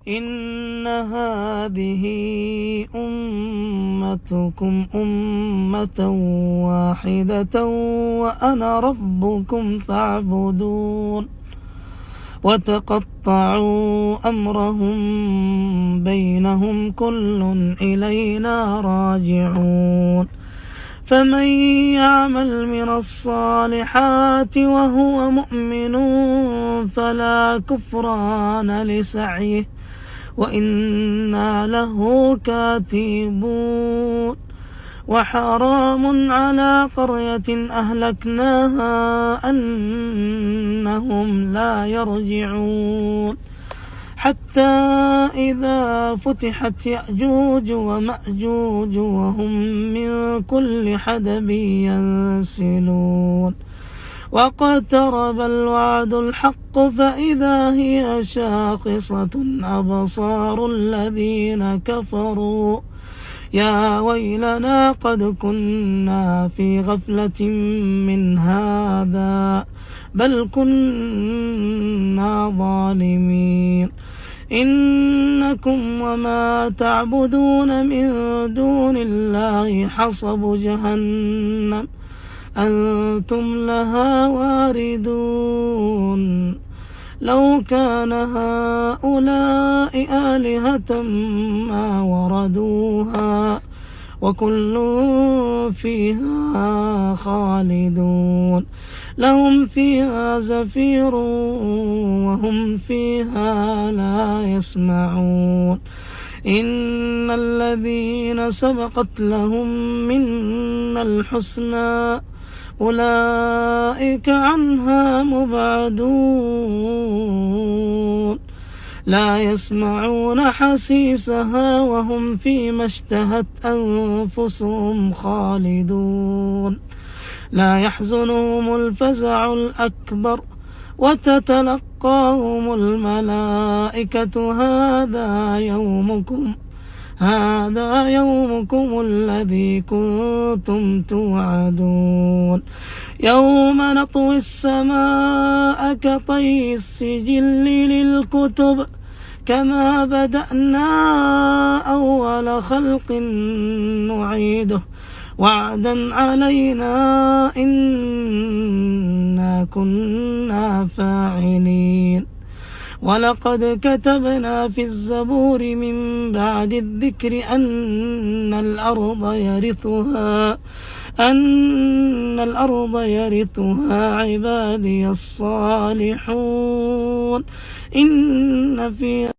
إن هذه أمتكم أمة واحدة وأنا ربكم فاعبدون وتقطعوا أمرهم بينهم كل إلينا راجعون فمن يعمل من الصالحات وهو مؤمن فلا كفران لسعيه وإنا له كاتبون وحرام على قرية أهلكناها أنهم لا يرجعون حتى إذا فتحت يأجوج ومأجوج وهم من كل حدب ينسلون واقترب الوعد الحق فإذا هي شاخصة أبصار الذين كفروا يا ويلنا قد كنا في غفلة من هذا بل كنا ظالمين إنكم وما تعبدون من دون الله حصب جهنم أنتم لها واردون لو كان هؤلاء آلهة ما وردوها وكل فيها خالدون لهم فيها زفير وهم فيها لا يسمعون إن الذين سبقت لهم منا الحسنى أولئك عنها مبعدون لا يسمعون حسيسها وهم فيما اشتهت أنفسهم خالدون لا يحزنهم الفزع الأكبر وتتلقاهم الملائكة هذا يومكم الذي كنتم توعدون يوم نطوي السماء كطي السجل للكتب كما بدأنا أول خلق نعيده وعدا علينا إنا كنا فاعلين ولقد كتبنا في الزبور من بعد الذكر أن الأرض يرثها عبادي الصالحون إن في